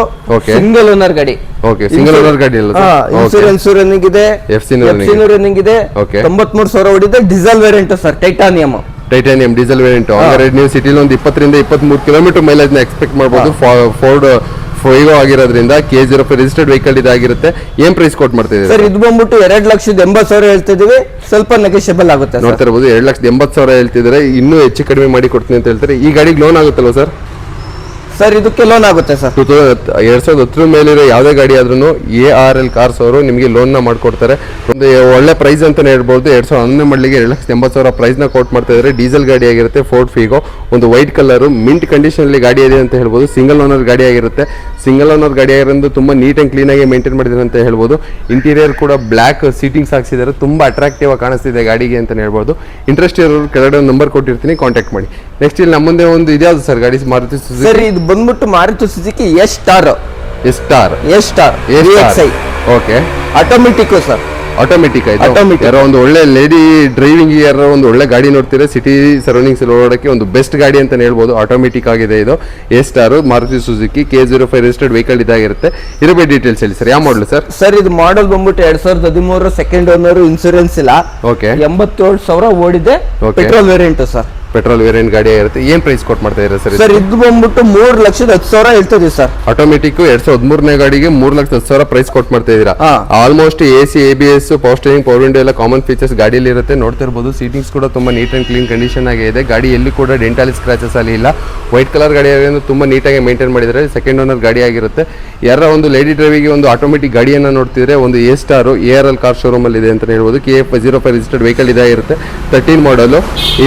ಸಿಂಗಲ್ ಓನರ್ ಗಾಡಿ. ಓಕೆ, ಸಿಂಗಲ್ ಓನರ್ ಗಾಡಿ ಅಲ್ಲ ಸರ್? ಇನ್ಸೂರೆನ್ಸ್ ರನ್ನಿಂಗ್ ಇದೆ, FC ರನ್ನಿಂಗ್ ಇದೆ. 93,000 ಓಡಿದೆ. Diesel variant sir, titanium diesel variant. ಹಾಗಾದ್ರೆ ನೀವು ಸಿಟಿಲಿ ಒಂದು 20 ರಿಂದ 23 ಕಿಲೋಮೀಟರ್ ಮೈಲೇಜ್ ನ ಎಕ್ಸ್ಪೆಕ್ಟ್ ಮಾಡಬಹುದು. ಫೋರ್ಡ್ ಫೈಗೋ ಆಗಿರೋದ್ರಿಂದ KA04 ರಿಜಿಸ್ಟರ್ಡ್ ವೆಹಿಕಲ್ ಇದಾಗಿರುತ್ತೆ. ಏನ್ ಪ್ರೈಸ್ ಕೋಟ್ ಮಾಡ್ತಿದ್ದೀವಿ ಸರ್? ಇದು ಬಂದ್ಬಿಟ್ಟು 2,80,000 ಹೇಳ್ತಿದೀವಿ, ಸ್ವಲ್ಪ ನೆಗೋಷಿಯಬಲ್ ಆಗುತ್ತೆ. ನೋಡ್ತಾ ಇರಬಹುದು, 2,80,000 ಹೇಳ್ತಿದ್ದಾರೆ. ಇನ್ನೂ ಹೆಚ್ಚು ಕಡಿಮೆ ಮಾಡಿ ಕೊಡ್ತೀನಿ ಅಂತ ಹೇಳ್ತಾರೆ. ಈ ಗಾಡಿಗೆ ಲೋನ್ ಆಗುತ್ತಲ್ವ ಸರ್? ಸರ್ ಇದಕ್ಕೆ ಲೋನ್ ಆಗುತ್ತೆ ಸರ್. 2010 ಮೇಲಿರೋ ಯಾವುದೇ ಗಾಡಿ ಆದ್ರೂ ARL ಕಾರ್ಸ್ ಅವರು ನಿಮಗೆ ಲೋನ್ ನ ಮಾಡ್ಕೊಡ್ತಾರೆ. ಒಂದು ಒಳ್ಳೆ ಪ್ರೈಸ್ ಅಂತಾನೆ ಹೇಳ್ಬೋದು. 2011 ಮಾಡಲಿಗೆ 2,80,000 ಪ್ರೈಸ್ ನ ಕೋಟ್ ಮಾಡ್ತಾ ಇದ್ದಾರೆ. ಡೀಸೆಲ್ ಗಾಡಿ ಆಗಿರುತ್ತೆ, ಫೋರ್ಡ್ ಫಿಗೋ, ಒಂದು ವೈಟ್ ಕಲರ್ ಮಿಂಟ್ ಕಂಡೀಷನ್ ಅಲ್ಲಿ ಗಾಡಿ ಇದೆ ಅಂತ ಹೇಳ್ಬೋದು. ಸಿಂಗಲ್ ಓನರ್ ಗಾಡಿ ಆಗಿರುತ್ತೆ. ಸಿಂಗಲ್ ಓನರ್ ಗಾಡಿ ಆಗಿರೋದು ತುಂಬಾ ನೀಟ್ ಅಂಡ್ ಕ್ಲೀನ್ ಆಗಿ ಮೇಂಟೈನ್ ಮಾಡಿದ್ದಾರೆ ಅಂತ ಹೇಳ್ಬೋದು. ಇಂಟೀರಿಯರ್ ಕೂಡ ಬ್ಲಾಕ್ ಸೀಟಿಂಗ್ಸ್ ಹಾಕ್ಸಿದ್ದಾರೆ, ತುಂಬಾ ಅಟ್ರಾಕ್ಟಿವ್ ಆಗಿ ಕಾಣಿಸ್ತಿದೆ ಗಾಡಿಗೆ ಅಂತ ಹೇಳ್ಬೋದು. ಇಂಟ್ರೆಸ್ಟ್ ಇರೋರು ಕೆಳಗಡೆ ಒಂದು ನಂಬರ್ ಕೊಟ್ಟಿರ್ತೀನಿ, ಕಾಂಟ್ಯಾಕ್ಟ್ ಮಾಡಿ. ನೆಕ್ಸ್ಟ್ ಇಲ್ಲಿ ನಮ್ಮ ಮುಂದೆ ಒಂದು ಇದ್ಯಾವುದು ಸರ್ ಗಾಡಿ? ಮಾರುತಿ ಸುಜುಕಿ. ಸರ್ ಇದು ಬಂದ್ಬಿಟ್ಟು Maruti Suzuki S star. Okay, automatic sir. Automatic ಆಯ್ತು. ಯಾರೋ ಒಂದು ಒಳ್ಳೆ ಲೇಡಿ ಡ್ರೈವಿಂಗ್ ಯಾರೋ ಒಂದು ಒಳ್ಳೆ ಗಾಡಿ ನೋಡ್ತೀರಾ, ಸಿಟಿ ಸರೌಂಡಿಂಗ್ಸ್ ಓಡಾಡಕ್ಕೆ ಒಂದು ಬೆಸ್ಟ್ ಗಾಡಿ ಅಂತ ಹೇಳ್ಬೋದು. ಆಟೋಮೆಟಿಕ್ ಆಗಿದೆ ಇದು. S star Maruti Suzuki K05 registered vehicle ಇದಾಗಿರುತ್ತೆ. ಇದ್ರ ಬಗ್ಗೆ ಡೀಟೇಲ್ಸ್ ಹೇಳಿ ಸರ್. ಯಾವ ಮಾಡಲ್ ಸರ್? ಸರ್ ಇದು ಮಾಡಲ್ ಬಂದ್ಬಿಟ್ಟು 2013 ಸೆಕೆಂಡ್ ಓನರ್, ಇನ್ಸೂರೆನ್ಸ್ ಇಲ್ಲ. ಓಕೆ, 87,000 ಓಡಿದೆ. Petrol variant sir. Petrol variant ಗಾಡಿ ಇರುತ್ತೆ. ಏನ್ ಪ್ರೈಸ್ ಕೊಟ್ ಮಾಡ್ತಾ ಇದ್ದಾರೆ ಸರ್? ಸರ್ ಇದು ಬಂದ್ಬಿಟ್ಟು 3,10,000 ಹೇಳ್ತದೆ ಸರ್. ಆಟೋಮೆಟಿಕ್ 2013 ಗಾಡಿಗೆ 3,10,000 ಪ್ರೈಸ್ ಕೊಟ್ ಮಾಡ್ತಾ ಇದೀರಾ. Almost AC, ABS, power steering, power window ಎಲ್ಲ ಕಾಮನ್ ಫೀಚರ್ಸ್ ಗಾಡಿಯಲ್ಲಿ ಇರುತ್ತೆ. ನೋಡ್ತಾ ಇರಬಹುದು ಸೀಟಿಂಗ್ಸ್ ಕೂಡ ತುಂಬಾ ನೀಟ್ ಅಂಡ್ ಕ್ಲೀನ್ ಕಂಡೀಷನ್ ಆಗಿದೆ. ಗಾಡಿ ಎಲ್ಲಿ ಕೂಡ ಡೆಂಟಲ್ ಸ್ಕ್ರಾಚಸ್ ಅಲ್ಲಿ ಇಲ್ಲ. ವೈಟ್ ಕಲರ್ ಗಾಡಿ ಆಗಿರೋದು ತುಂಬಾ ನೀಟಾಗಿ ಮೇಂಟೈನ್ ಮಾಡಿದ್ದಾರೆ. ಸೆಕೆಂಡ್ ಓನರ್ ಗಾಡಿ ಆಗಿರುತ್ತೆ. ಯಾರ ಒಂದು ಲೇಡಿ ಡ್ರೈವಿಗೆ ಒಂದು ಆಟೋಮೆಟಿಕ್ ಗಾಡಿಯನ್ನ ನೋಡ್ತಿದ್ರೆ ಒಂದು A star ARL car showroom ಅಲ್ಲಿ ಇದೆ ಅಂತ ಹೇಳ್ಬೋದು. KF05 ರಿಜಿಸ್ಟರ್ಡ್ ವೆಹಿಕಲ್ ಇದಾಗಿರುತ್ತೆ. 13 ಮಾಡಲ್.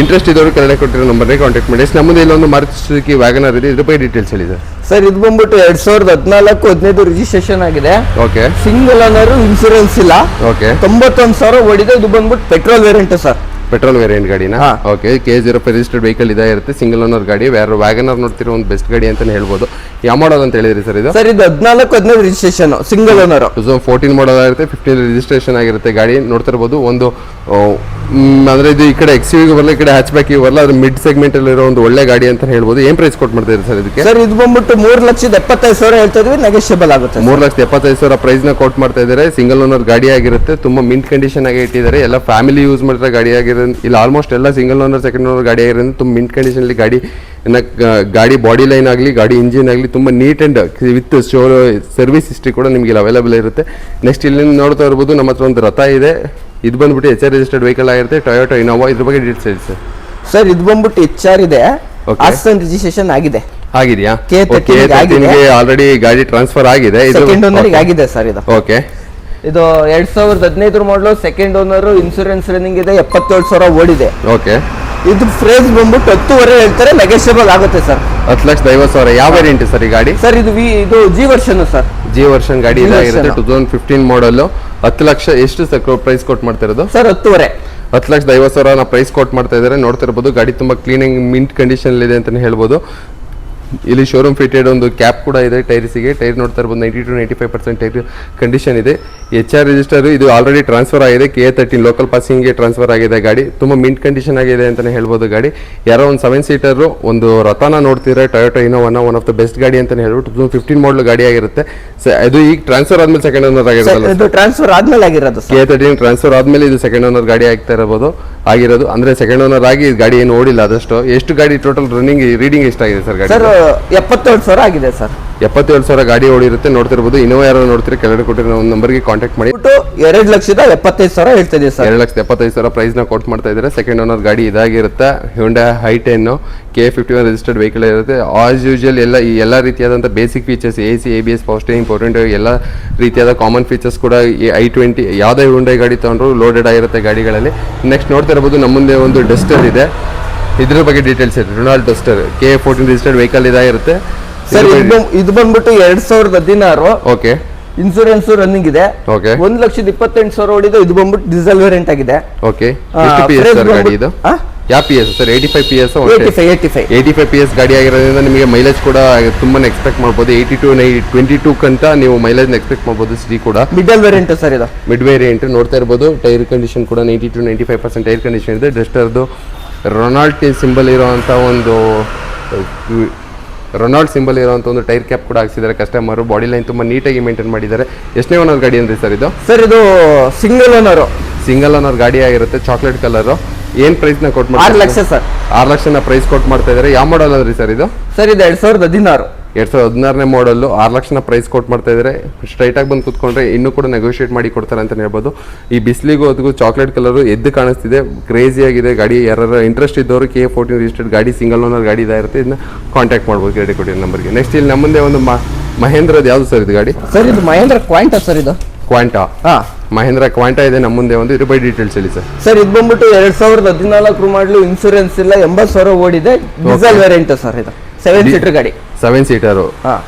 ಇಂಟ್ರೆಸ್ಟ್ ಇದ್ದವರು ಕೆಳಗಡೆ ಕೊಟ್ಟಿರೋ ನಂಬರ್ಗೆ ಕಾಂಟ್ಯಾಕ್ಟ್ ಮಾಡಿ. ನಮ್ಮದು ಇಲ್ಲೊಂದು ಮಾರುತಿ ಸುಜುಕಿ ವ್ಯಾಗನರ್ ಇದೆ. ಇದ್ರ ಬಗ್ಗೆ ಡೀಟೇಲ್ಸ್ ಹೇಳಿ ಸರ್. ಸರ್ ಇದು ಬಂದ್ಬಿಟ್ಟು 2014-15 ರಿಜಿಸ್ಟ್ರೇಷನ್ ಆಗಿದೆ. ಓಕೆ, ಸಿಂಗಲ್ ಓನರ್, ಇನ್ಸೂರೆನ್ಸ್ ಇಲ್ಲ. ಓಕೆ, 91,000 ಓಡಿದೆ. ಇದು ಬಂದ್ಬಿಟ್ಟು petrol variant sir. Petrol variant ಗಾಡಿನ. ಓಕೆ, K05 ರಿಜಿಸ್ಟರ್ಡ್ ವೆಹಿಕಲ್ ಇದಾಗಿರುತ್ತೆ. ಸಿಂಗಲ್ ಓನರ್ ಗಾಡಿ. ವ್ಯಾಗನರ್ ನೋಡ್ತಿರೋ ಒಂದು ಬೆಸ್ಟ್ ಗಾಡಿ ಅಂತಾನೆ ಹೇಳ್ಬೋದು. ಯಾವ ಮಾಡಲ್ ಅಂತ ಹೇಳಿದ್ರಿ ಸರ್ ಇದು? ಸರ್ ಇದು 14-15 ರಿಜಿಸ್ಟ್ರೇಷನ್, ಸಿಂಗಲ್ ಓನರ್. 2014 ಮಾಡಲ್ ಆಗಿರುತ್ತೆ. 15 ರಿಜಿಸ್ಟ್ರೇಷನ್ ಆಗಿರುತ್ತೆ ಗಾಡಿ. ನೋಡ್ತಿರ್ಬೋದು ಒಂದು ಅಂದ್ರೆ ಇದು ಈ ಕಡೆ XUV ಬರಲ್ಲ, ಈ ಕಡೆ ಹ್ಯಾಚ್ ಬ್ಯಾಕ್ ಬರಲ್ಲ. ಅದ್ರ ಮಿಡ್ ಸೆಗ್ಮೆಂಟ್ ಅಲ್ಲಿ ಇರೋ ಒಂದು ಒಳ್ಳೆ ಗಾಡಿ ಅಂತ ಹೇಳ್ಬೋದು. ಏನ್ ಪ್ರೈಸ್ ಕೊಟ್ ಮಾಡ್ತಾ ಇದ್ದಾರೆ ಸರ್ ಇದಕ್ಕೆ? ಸರ್ ಇದು ಬಂದ್ಬಿಟ್ಟು 3,75,000 ಹೇಳ್ತಾ ಇದ್ವಿ, ನೆಗೋಷಿಯಬಲ್ ಆಗುತ್ತೆ. 3,75,000 ಪ್ರೈಸ್ ನ ಕೋಟ್ ಮಾಡ್ತಾ ಇದ್ದಾರೆ. ಸಿಂಗಲ್ ಓನರ್ ಗಾಡಿ ಆಗಿರುತ್ತೆ. ತುಂಬಾ ಮಿಂಟ್ ಕಂಡೀಷನ್ ಆಗಿ ಇಟ್ಟಿದ್ದಾರೆ. ಎಲ್ಲ ಫ್ಯಾಮಿಲಿ ಯೂಸ್ ಮಾಡಿರೋ ಗಾಡಿ ಆಗಿರೋ ಇಲ್ಲ. ಆಲ್ಮೋಸ್ಟ್ ಎಲ್ಲ ಸಿಂಗಲ್ ಓನರ್, ಸೆಕೆಂಡ್ ಓನರ್ ಗಾಡಿ ಆಗಿರೋದು ತುಂಬ ಮಿಂಟ್ ಕಂಡೀಷನ್ ಅಲ್ಲಿ ಗಾಡಿ. ಗಾಡಿ ಬಾಡಿ ಲೈನ್ ಆಗಲಿ, ಗಾಡಿ ಇಂಜಿನ್ ಆಗಲಿ ತುಂಬಾ neat and with service history ಕೂಡ ನಿಮಗೆ ಅವೈಲೇಬಲ್ ಇರುತ್ತೆ. ನೆಕ್ಸ್ಟ್ ಇಲ್ಲಿ ನೋಡ್ತಾ ಇರ್ಬೋದು ನಮ್ಮ ಹತ್ರ ಒಂದು ರಥ ಇದೆ. ಇದು ಬಂದ್ಬಿಟ್ಟು HR ರಿಜಿಸ್ಟರ್ಡ್ ವೆಹಿಕಲ್ ಆಗಿರುತ್ತೆ. Toyota Innova. ಇದ್ರ ಬಗ್ಗೆ ಡೀಟೇಲ್ಸ್ ಹೇಳಿ ಸರ್. ಸರ್ ಇದು ಬಂದ್ಬಿಟ್ಟು HR ಇದೆ. ಹಾಸನ್ ರಿಜಿಸ್ಟ್ರೇಷನ್ ಆಗಿದೆ. ಆಗಿದೆಯಾ? K13 ಆಲ್ರೆಡಿ ಗಾಡಿ ಟ್ರಾನ್ಸ್ಫರ್ ಆಗಿದೆ. ಸೆಕೆಂಡ್ ಓನರ್ ಆಗಿದೆ ಸರ್ ಇದು. ಓಕೆ, ಇದು 2015 ಮಾಡಲು, ಸೆಕೆಂಡ್ ಓನರ್, ಇನ್ಸೂರೆನ್ಸ್ ರನ್ನಿಂಗ್ ಇದೆ. 77,000 ಓಡಿದೆ. ಓಕೆ, ಇದು ಪ್ರೈಸ್ ಬಂದ್ಬಿಟ್ಟು 10,500 ಹೇಳ್ತಾರೆ, ನೆಗೋಷಿಯಬಲ್ ಆಗುತ್ತೆ ಸರ್. 10,50,000. ಯಾವ ವೇರಿಯಂಟ್ ಸರ್ ಈ ಗಾಡಿ? ಸರ್ ಇದು ಇದು G version sir. G version ಗಾಡಿ ಇದಾಗಿರುತ್ತೆ. 2015 ಮಾಡಲ್. 10 ಲಕ್ಷ. ಎಷ್ಟು ಪ್ರೈಸ್ ಕೊಟ್ ಮಾಡ್ತಾ ಇರೋದು ಸರ್? 10,500. 10,50,000 ಪ್ರೈಸ್ ಕೊಟ್ ಮಾಡ್ತಾ ಇದ್ದಾರೆ. ನೋಡ್ತಾ ಇರ್ಬೋದು ಗಾಡಿ ತುಂಬಾ ಕ್ಲೀನಿಂಗ್ ಮಿಂಟ್ ಕಂಡೀಷನ್ ಇದೆ ಅಂತಾನೆ ಹೇಳ್ಬೋದು. ಇಲ್ಲಿ ಶೋರೂಮ್ ಫಿಟೆಡ್ ಒಂದು ಕ್ಯಾಪ್ ಕೂಡ ಇದೆ ಟೈರ್ಸಿಗೆ. ಟೈರ್ ನೋಡ್ತಾ ಇರ್ಬೋದು 90 to 95% ಟೈರ್ ಕಂಡೀಷನ್ ಇದೆ. HR ರಿಜಿಸ್ಟರ್ ಇದು ಆಲ್ರೆಡಿ ಟ್ರಾನ್ಸ್ಫರ್ ಆಗಿದೆ. K13 ಲೋಕಲ್ ಪಾಸಿಂಗ್ಗೆ ಟ್ರಾನ್ಸ್ಫರ್ ಆಗಿದೆ ಗಾಡಿ. ತುಂಬಾ ಮಿಂಟ್ ಕಂಡೀಷನ್ ಆಗಿದೆ ಅಂತಾನೆ ಹೇಳ್ಬೋದು ಗಾಡಿ. ಯಾರೋ ಒಂದು 7 ಸೀಟರ್ ಒಂದು ರಥನ ನೋಡ್ತಿದ್ರೆ ಟೊಯೋಟಾ ಇನೋವಾನ ಒನ್ ಆಫ್ ದ ಬೆಸ್ಟ್ ಗಾಡಿ ಅಂತಾನೆ ಹೇಳ್ಬಿಟ್ಟು 2015 ಮಾಡಲ್ ಗಾಡಿ ಆಗಿರುತ್ತೆ. ಅದು ಈಗ ಟ್ರಾನ್ಸ್ಫರ್ ಆದ್ಮೇಲೆ ಸೆಕೆಂಡ್ ಓನರ್ ಆಗಿರೋದು. ಇದು ಟ್ರಾನ್ಸ್ಫರ್ ಆದ್ಮೇಲೆ ಆಗಿರೋದು. K13 ಟ್ರಾನ್ಸ್ಫರ್ ಆದ್ಮೇಲೆ ಇದು ಸೆಕೆಂಡ್ ಓನರ್ ಗಾಡಿ ಆಗ್ತಾ ಆಗಿರೋದು. ಅಂದ್ರೆ ಸೆಕೆಂಡ್ ಓನರ್ ಆಗಿ ಗಾಡಿ ಏನು ಓಡಿಲ್ಲ ಅದಷ್ಟು. ಎಷ್ಟು ಗಾಡಿ ಟೋಟಲ್ ರನ್ನಿಂಗ್ ರೀಡಿಂಗ್ ಎಷ್ಟಾಗಿದೆ ಸರ್ ಗಾಡಿ? ಸರ್ 77,000 ಆಗಿದೆ ಸರ್. 77,000 ಗಾಡಿ ಓಡಿರುತ್ತೆ. ನೋಡ್ತಿರ್ಬೋದು. ಇನ್ನೋವಾ ಯಾರು ನೋಡ್ತೀರಿ ಕೆಳಗಡೆ ಕೊಟ್ಟಿರೋ ಒಂದು ನಂಬರ್ಗೆ ಕಾಂಟ್ಯಾಕ್ಟ್ ಮಾಡಿ. 2,75,000 ಹೇಳ್ತಿದೆ ಸರ್. 2,75,000 ಪ್ರೈಸ್ ನ ಕೊಟ್ ಮಾಡ್ತಾ ಇದ್ದಾರೆ. ಸೆಕೆಂಡ್ ಓನರ್ ಗಾಡಿ ಇದಾಗಿರುತ್ತೆ. Hyundai i10 K51 registered vehicle ಇರುತ್ತೆ. ಆಸ್ ಯೂಶುವಲ್ ಎಲ್ಲ ರೀತಿಯಾದಂಥ basic features AC, ABS, power steering, power window ಎಲ್ಲ ರೀತಿಯಾದ ಕಾಮನ್ ಫೀಚರ್ಸ್ ಕೂಡ i20 ಯಾವುದೇ Hyundai ಗಾಡಿ ತಗೊಂಡ್ರು ಲೋಡೆಡ್ ಆಗಿರುತ್ತೆ ಗಾಡಿಗಳಲ್ಲಿ. ನೆಕ್ಸ್ಟ್ ನೋಡ್ತಾ ಇರಬಹುದು ನಮ್ಮ ಮುಂದೆ ಒಂದು ಡಸ್ಟರ್ ಇದೆ. ಇದ್ರ ಬಗ್ಗೆ ಡೀಟೇಲ್ಸ್ ಇದೆ. Renault Duster K14 registered vehicle ಇದಾಗಿರುತ್ತೆ ಸರ್. ಇದು ಬಂದ್ಬಿಟ್ಟು 2016. ಓಕೆ, ಇನ್ಸೂರೆನ್ಸ್ ರನ್ನಿಂಗ್ ಇದೆ. ಓಕೆ, 1,28,000 ಓಡಿದೆ. ಇದು ಬಂದ್ಬಿಟ್ಟು ಡೀಸೆಲ್ ವೇರಿಯಂಟ್ ಆಗಿದೆ. ಓಕೆ, ಎಷ್ಟು PS ಸರ್ ಗಾಡಿ ಇದು? ಯಾವ PS ಸರ್? 85 PS. 85 PS ಗಾಡಿ ಆಗಿರೋದ್ರಿಂದ ನಿಮಗೆ ಮೈಲೇಜ್ ಕೂಡ ತುಂಬಾನೇ ಎಕ್ಸ್ಪೆಕ್ಟ್ ಮಾಡ್ಬೋದು. 80 to 22 ಕಂತ ನೀವು ಮೈಲೇಜ್ ಎಕ್ಸ್ಪೆಕ್ಟ್ ಮಾಡ್ಬೋದು. ಸಿಟಿ ಕೂಡ ಮಿಡಲ್ ವೇರಿಯಂಟ್ ಸರ್ ಇದು. ಮಿಡ್ ವೇರಿಯಂಟ್ ನೋಡ್ತಾ ಇರ್ಬೋದು. ಟೈರ್ ಕಂಡೀಷನ್ ಕೂಡ 90 to 95% ಟೈರ್ ಕಂಡೀಷನ್ ಇದೆ. ಡಸ್ಟರ್ದು ರೊನಾಲ್ಡ್ ಸಿಂಬಲ್ ಇರೋಂಥ ಒಂದು ಒಂದು ಟೈರ್ ಕ್ಯಾಪ್ ಕೂಡ ಹಾಕ್ಸಿದ್ದಾರೆ ಕಸ್ಟಮರ್. ಬಾಡಿ ಲೈನ್ ತುಂಬಾ ನೀಟಾಗಿ ಮೇಂಟೈನ್ ಮಾಡಿದ್ದಾರೆ. ಎಷ್ಟನೇ ಓನರ್ ಗಾಡಿ ಅಂದ್ರೆ ಸರ್ ಇದು? ಸರ್ ಇದು ಸಿಂಗಲ್ ಓನರ್ ಗಾಡಿ ಆಗಿರುತ್ತೆ. Chocolate colour. ಏನ್ ಪ್ರೈಸ್ ನ ಕೊಟ್ 6 ಲಕ್ಷ ಸರ್. 6 ಲಕ್ಷನ ಪ್ರೈಸ್ ಕೊಟ್ ಮಾಡ್ತಾ ಇದ್ದಾರೆ. ಯಾವ ಮಾಡಲ್ ಅಂದ್ರಿ ಸರ್ ಇದು? ಸರ್ ಇದು 2016. 2016ನೇ ಮಾಡಲ್ 6 ಲಕ್ಷನ ಪ್ರೈಸ್ ಕೊಟ್ ಮಾಡ್ತಾ ಇದ್ದಾರೆ. ಸ್ಟ್ರೈಟ್ ಆಗಿ ಬಂದು ಕುತ್ಕೊಂಡ್ರೆ ಇನ್ನೂ ಕೂಡ ನೆಗೋಷಿಯೇಟ್ ಮಾಡಿ ಕೊಡ್ತಾರೆ ಅಂತ ಹೇಳ್ಬೋದು. ಈ ಬಿಸಿಲಿಗೂ ಅದಕ್ಕೂ ಚಾಕ್ಲೇಟ್ ಕಲರ್ ಎದ್ದು ಕಾಣಿಸ್ತಿದೆ, ಕ್ರೇಜಿ ಆಗಿದೆ ಗಾಡಿ. ಯಾರು ಇಂಟ್ರೆಸ್ಟ್ ಇದ್ದವರು KA14 ರಿಜಿಸ್ಟರ್ಡ್ ಗಾಡಿ, ಸಿಂಗಲ್ ಓನರ್ ಗಾಡಿ ಇದಾಗಿರುತ್ತೆ, ಇದನ್ನ ಕಾಂಟ್ಯಾಕ್ಟ್ ಮಾಡ್ಬೋದು ಕ್ರೆಡಿಟ್ ಕೊಟ್ಟಿರೋ ನಂಬರ್ಗೆ. ನೆಕ್ಸ್ಟ್ ಇಲ್ಲಿ ನಮ್ಮ ಮುಂದೆ ಒಂದು ಮಹೇಂದ್ರದ್ದು ಯಾವುದು ಸರ್ ಇದು ಗಾಡಿ? ಸರ್ ಇದು ಮಹೇಂದ್ರ ಕ್ವಾಂಟಾ ಸರ್. ಇದು ಕ್ವಾಂಟಾ. ಹಾ, ಮಹೇಂದ್ರ ಕ್ವಾಂಟಾ ಇದೆ ನಮ್ಮ ಮುಂದೆ ಒಂದು. ಇದ್ರ ಬೈ ಡೀಟೇಲ್ಸ್ ಹೇಳಿ ಸರ್. ಸರ್ ಇದು ಬಂದ್ಬಿಟ್ಟು 2014 ಮಾಡಲು, ಇನ್ಸೂರೆನ್ಸ್ ಇಲ್ಲ, 80,000 ಓಡಿದೆ, ಡೀಸೆಲ್ ವೇರಿಯಂಟ್ ಸರ್. ಇದು 7 ಸೀಟರ್ ಗಾಡಿ. 7 ಸೀಟರು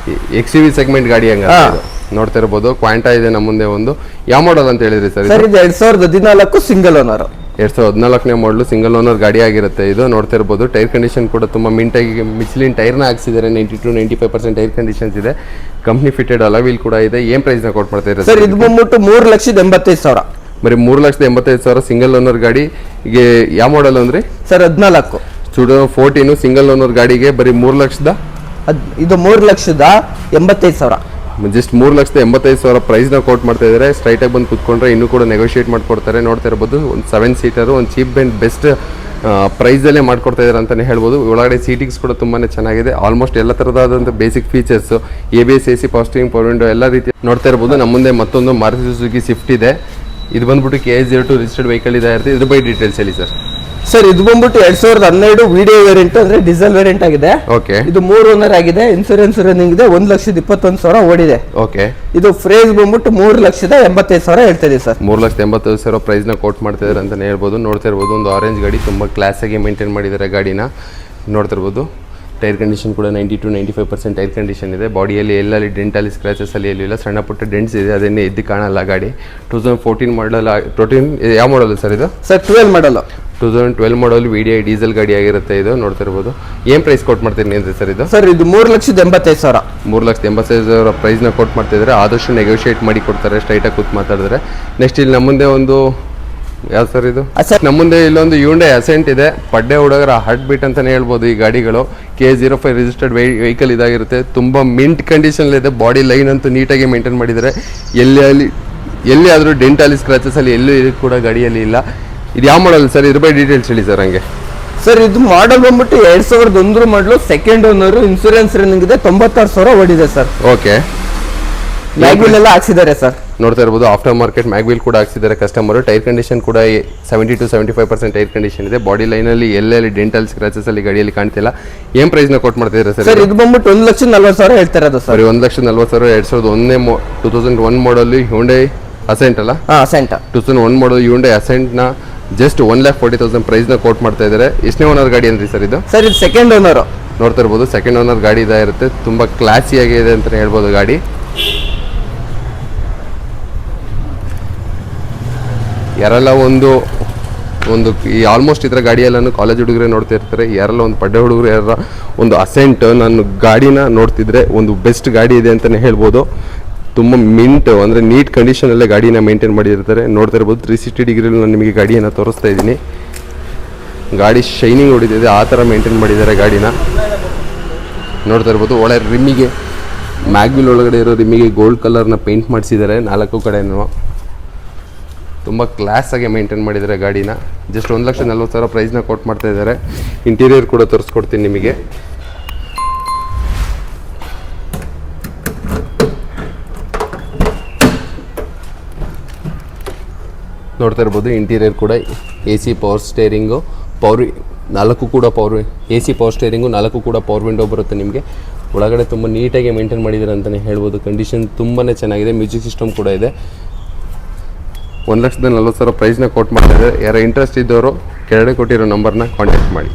XUV ಸೆಗ್ಮೆಂಟ್ ಗಾಡಿ ಹಂಗ ನೋಡ್ತಾ ಇರಬಹುದು. ಕ್ವಾಂಟಾ ಇದೆ ನಮ್ಮ ಮುಂದೆ ಒಂದು. ಯಾವ ಮಾಡಲ್ ಅಂತ ಹೇಳಿದ್ರಿ ಸರ್? ಸರ್ ಇದು 2014 ಸಿಂಗಲ್ ಓನರ್. 2014ನೇ ಮಾಡಲು ಸಿಂಗಲ್ ಓನರ್ ಗಾಡಿ ಆಗಿರುತ್ತೆ ಇದು. ನೋಡ್ತಾ ಇರ್ಬೋದು. ಟೈರ್ ಕಂಡೀಷನ್ ಕೂಡ ತುಂಬ ಮಿಂಟಾಗಿ ಮಿಚ್ಲಿನ್ ಟೈರ್ನ ಹಾಕ್ಸಿದ್ದಾರೆ. 90-95% ಟೈರ್ ಕಂಡೀಷನ್ಸ್ ಇದೆ. ಕಂಪ್ನಿ ಫಿಟೆಡ್ ಅಲವೀಲ್ ಕೂಡ ಇದೆ. ಏನ್ ಪ್ರೈಸ್ ನ ಕೊಟ್ ಮಾಡ್ತಾ ಇದ್ದಾರೆ ಸರ್? ಇದು ಬಂದ್ಬಿಟ್ಟು 3,85,000. ಬರೀ 3,85,000 ಸಿಂಗಲ್ ಓನರ್ ಗಾಡಿ. ಈಗ ಯಾವ ಮಾಡಲ್ ಅಂದ್ರಿ ಸರ್? 14 2014 ಸಿಂಗಲ್ ಓನರ್ ಗಾಡಿಗೆ ಬರೀ 3,00,000. ಇದು 3,85,000. ಜಸ್ಟ್ 3,85,000 ಪ್ರೈಸ್ ನ ಕೋಟ್ ಮಾಡ್ತಾ ಇದ್ದಾರೆ. ಸ್ಟ್ರೈಟ್ ಆಗಿ ಬಂದು ಕುತ್ಕೊಂಡ್ರೆ ಇನ್ನೂ ಕೂಡ ನೆಗೋಷಿಯೇಟ್ ಮಾಡ್ಕೊಡ್ತಾರೆ. ನೋಡ್ತಾ ಇರಬಹುದು. ಒಂದು 7 ಸೀಟರ್, ಒಂದು ಚೀಪ್ ಅಂಡ್ ಬೆಸ್ಟ್ ಪ್ರೈಸ್ ಅಲ್ಲೇ ಮಾಡ್ಕೊಡ್ತಾ ಇದ್ದಾರೆ ಅಂತಾನೆ ಹೇಳ್ಬೋದು. ಒಳಗಡೆ ಸೀಟಿಂಗ್ಸ್ ಕೂಡ ತುಂಬಾನೇ ಚೆನ್ನಾಗಿದೆ. ಆಲ್ಮೋಸ್ಟ್ ಎಲ್ಲ ತರದಾದಂಥ basic features, ABS, AC, power steering, power window ಎಲ್ಲ ರೀತಿ ನೋಡ್ತಾ ಇರಬಹುದು. ನಮ್ಮ ಮುಂದೆ ಮತ್ತೊಂದು ಮಾರುತಿ ಸುಜುಕಿ ಸ್ವಿಫ್ಟ್ ಇದೆ. ಇದು ಬಂದ್ಬಿಟ್ಟು KA02 ರಿಜಿಸ್ಟರ್ಡ್ ವೆಹಿಕಲ್ ಇದಾಗಿರುತ್ತೆ. ಇದ್ರ ಬೈ ಡೀಟೇಲ್ಸ್ ಹೇಳಿ ಸರ್. ಸರ್ ಇದು ಬಂದ್ಬಿಟ್ಟು 2012 ವಿಡಿಯೋ ವೇರಿಯಂಟ್, ಅಂದ್ರೆ ಡೀಸೆಲ್ ವೇರಿಯಂಟ್ ಆಗಿದೆ. ಓಕೆ. ಇದು 3 ಓನರ್ ಆಗಿದೆ. ಇನ್ಸೂರೆನ್ಸ್ ರನ್ನಿಂಗ್ ಇದೆ. 1,21,000 ಓಡಿದೆ. ಓಕೆ. ಇದು ಪ್ರೈಸ್ ಬಂದ್ಬಿಟ್ಟು 3,85,000 ಹೇಳ್ತಿದೆ ಸರ್. 3,85,000 ಪ್ರೈಸ್ ನ ಕೋಟ್ ಮಾಡ್ತಾ ಇದ್ದಾರೆ ಅಂತಾನೆ ಹೇಳ್ಬೋದು. ನೋಡ್ತಾ ಇರ್ಬೋದು. ಒಂದು ಆರೆಂಜ್ ಗಾಡಿ, ತುಂಬಾ ಕ್ಲಾಸ್ ಆಗಿ ಮೇಂಟೈನ್ ಮಾಡಿದ್ದಾರೆ ಗಾಡಿನ. ನೋಡ್ತಾ ಇರ್ಬೋದು. ಟೈರ್ ಕಂಡೀಷನ್ ಕೂಡ 90-95% ಟೈರ್ ಕಂಡೀಷನ್ ಇದೆ. ಬಾಡಿಯಲ್ಲಿ ಎಲ್ಲಲ್ಲಿ ಡೆಂಟಲ್ಲಿ ಸ್ಕ್ರಾಚಸ್ ಅಲ್ಲಿ ಎಲ್ಲಿಲ್ಲ, ಸಣ್ಣ ಪುಟ್ಟ ಡೆಂಟ್ಸ್ ಇದೆ, ಅದನ್ನೇ ಎದ್ದು ಕಾಣಲ್ಲ ಗಾಡಿ. 2014 ಮಾಡಲ್. 14 ಯಾವ ಮಾಡಲ್ ಸರ್ ಇದು? ಸರ್ 12 ಮಾಡಲ್. 2012 ಮಾಡಲ್ VDI ಡೀಸೆಲ್ ಗಾಡಿ ಆಗಿರುತ್ತೆ ಇದು. ನೋಡ್ತಾ ಇರ್ಬೋದು. ಏನ್ ಪ್ರೈಸ್ ಕೊಟ್ ಮಾಡ್ತೀನಿ ಅಂದ್ರೆ ಸರ್ ಇದು? ಸರ್ ಇದು 3,85,000. 3,85,000 ಪ್ರೈಸ್ ನ ಕೊಟ್ ಮಾಡ್ತಾ ಇದ್ದಾರೆ. ಆದಷ್ಟು ನೆಗೋಷಿಯೇಟ್ ಮಾಡಿ ಕೊಡ್ತಾರೆ ಸ್ಟ್ರೈಟ್ ಆಗಿ ಕೂತ್ ಮಾತಾಡಿದ್ರೆ. ನೆಕ್ಸ್ಟ್ ಇಲ್ಲಿ ನಮ್ಮ ಮುಂದೆ ಒಂದು ಯಾವ ಸರ್ ಇದು? ನಮ್ಮ ಮುಂದೆ ಇಲ್ಲೊಂದು Hyundai Accent ಇದೆ. ಪಡ್ಡೆ ಹುಡುಗರ ಹಾರ್ಟ್ ಬೀಟ್ ಅಂತಾನೆ ಹೇಳ್ಬೋದು ಈ ಗಾಡಿಗಳು. KA05 ರಿಜಿಸ್ಟರ್ಡ್ ವೆಹಿಕಲ್ ಇದಾಗಿರುತ್ತೆ. ತುಂಬಾ ಮಿಂಟ್ ಕಂಡೀಷನ್ ಇದೆ. ಬಾಡಿ ಲೈನ್ ಅಂತೂ ನೀಟಾಗಿ ಮೇಂಟೈನ್ ಮಾಡಿದ್ದಾರೆ. ಎಲ್ಲಿ ಆದ್ರೂ ಡೆಂಟಲ್ಲಿ ಸ್ಕ್ರಾಚಸ್ ಅಲ್ಲಿ ಎಲ್ಲೂ ಕೂಡ ಗಾಡಿಯಲ್ಲಿ ಇಲ್ಲ. ಇದು ಯಾವ ಮಾಡಲ್ ಸರ್? ಇದ್ರ ಬೈ ಡೀಟೇಲ್ಸ್ ಹೇಳಿ ಸರ್ ಹಂಗೆ. ಸರ್ ಇದು ಮಾಡಲ್ ಬಂದ್ಬಿಟ್ಟು 2001 ಮಾಡಲು, ಸೆಕೆಂಡ್ ಓನರ್, ಇನ್ಸೂರೆನ್ಸ್ ರನ್ನಿಂಗ್ ಇದೆ, 96,000 ಓಡಿದೆ ಸರ್. ಓಕೆ. ಮ್ಯಾಗ್ವಿಲ್ ಎಲ್ಲ ಹಾಕ್ಸಿದ್ದಾರೆ ಸರ್. ನೋಡ್ತಾ ಇರ್ಬೋದು. ಆಫ್ಟರ್ ಮಾರ್ಕೆಟ್ ಮ್ಯಾಗ್ವಿಲ್ ಕೂಡ ಹಾಕ್ಸಿದ್ದಾರೆ ಕಸ್ಟಮರ್. ಟೈರ್ ಕಂಡೀಷನ್ ಕೂಡ 70-75% ಟೈರ್ ಕಂಡೀಷನ್ ಇದೆ. ಬಾಡಿ ಲೈನ್ ಅಲ್ಲಿ ಎಲ್ಲೆಲ್ಲಿ ಡೆಂಟಲ್ ಸ್ಕ್ರಾಚಸ್ ಅಲ್ಲಿ ಗಾಡಿಯಲ್ಲಿ ಕಾಣ್ತಿಲ್ಲ. ಏನ್ ಪ್ರೈಸ್ ನ ಕೊಟ್ ಮಾಡ್ತಾ ಇದ್ದಾರೆ ಸರ್? ಇದು ಬಂದ್ಬಿಟ್ಟು 1,40,000 ಹೇಳ್ತಾ ಇರೋದು ಸರ್. 1,40,000 2001 ಮಾಡಲ್ Hyundai Accent ಅಲ್ಲ? Accent 2001 ಮಾಡಲ್ Hyundai Accent ನ ಜಸ್ಟ್ 1,40,000 ಪ್ರೈಸ್ ನ ಕೋಟ್ ಮಾಡ್ತಾ ಇದ್ದಾರೆ. ಎಷ್ಟನೇ ಓನರ್ ಗಾಡಿ ಅಂದ್ರಿ ಸರ್ ಇದು? ಸರ್ ಇದು ಸೆಕೆಂಡ್ ಓನರ್. ನೋಡ್ತಾ ಇರ್ಬೋದು. ಸೆಕೆಂಡ್ ಓನರ್ ಗಾಡಿ ಇದಾಗಿರುತ್ತೆ. ತುಂಬಾ ಕ್ಲಾಸಿ ಆಗಿದೆ ಅಂತ ಹೇಳ್ಬೋದು ಗಾಡಿ. ಯಾರೆಲ್ಲ ಒಂದು ಈ ಆಲ್ಮೋಸ್ಟ್ ಇದರ ಗಾಡಿಯೆಲ್ಲ ಕಾಲೇಜ್ ಹುಡುಗರೇ ನೋಡ್ತಾ ಇರ್ತಾರೆ. ಯಾರೆಲ್ಲ ಒಂದು ಪಡ್ಡೆ ಹುಡುಗರು ಯಾರ ಒಂದು ಅಸೆಂಟ್ ನನ್ನ ಗಾಡಿನ ನೋಡ್ತಿದ್ರೆ ಒಂದು ಬೆಸ್ಟ್ ಗಾಡಿ ಇದೆ ಅಂತಲೇ ಹೇಳ್ಬೋದು. ತುಂಬ ಮಿಂಟ್ ಅಂದರೆ ನೀಟ್ ಕಂಡೀಷನಲ್ಲೇ ಗಾಡಿನ ಮೇಂಟೈನ್ ಮಾಡಿರ್ತಾರೆ. ನೋಡ್ತಾ ಇರ್ಬೋದು. 360 ಡಿಗ್ರಿಲಿ ನಾನು ನಿಮಗೆ ಗಾಡಿಯನ್ನು ತೋರಿಸ್ತಾ ಇದ್ದೀನಿ. ಗಾಡಿ ಶೈನಿಂಗ್ ಹೊಡಿತಿದೆ, ಆ ಥರ ಮೇಂಟೈನ್ ಮಾಡಿದ್ದಾರೆ ಗಾಡಿನ. ನೋಡ್ತಾ ಇರ್ಬೋದು. ಒಳ್ಳೆ ರಿಮ್ಮಿಗೆ ಮ್ಯಾಗ್ವಿಲ್ ಒಳಗಡೆ ಇರೋ ರಿಮ್ಮಿಗೆ ಗೋಲ್ಡ್ ಕಲರ್ನ ಪೇಂಟ್ ಮಾಡಿಸಿದ್ದಾರೆ 4 ಕಡೆನೂ. ತುಂಬ ಕ್ಲಾಸಾಗಿ ಮೇಂಟೈನ್ ಮಾಡಿದ್ದಾರೆ ಗಾಡಿನ. ಜಸ್ಟ್ 1,40,000 ಪ್ರೈಸ್ನ ಕೊಟ್ಟು ಮಾಡ್ತಾ ಇದ್ದಾರೆ. ಇಂಟೀರಿಯರ್ ಕೂಡ ತೋರಿಸ್ಕೊಡ್ತೀನಿ ನಿಮಗೆ. ನೋಡ್ತಾ ಇರ್ಬೋದು. ಇಂಟೀರಿಯರ್ ಕೂಡ AC power steering, AC power steering, 4 ಕೂಡ ಪವರ್ ವಿಂಡೋ ಬರುತ್ತೆ ನಿಮಗೆ. ಒಳಗಡೆ ತುಂಬ ನೀಟಾಗಿ ಮೇಂಟೈನ್ ಮಾಡಿದ್ದಾರೆ ಅಂತಲೇ ಹೇಳ್ಬೋದು. ಕಂಡೀಷನ್ ತುಂಬಾ ಚೆನ್ನಾಗಿದೆ. ಮ್ಯೂಸಿಕ್ ಸಿಸ್ಟಮ್ ಕೂಡ ಇದೆ. 1,40,000 ಪ್ರೈಸ್ನ ಕೊಟ್ಟು ಮಾಡ್ತಾ ಇದ್ದಾರೆ. ಯಾರು ಇಂಟ್ರೆಸ್ಟ್ ಇದ್ದವರು ಕೆಳಗಡೆ ಕೊಟ್ಟಿರೋ ನಂಬರ್ನ ಕಾಂಟ್ಯಾಕ್ಟ್ ಮಾಡಿ.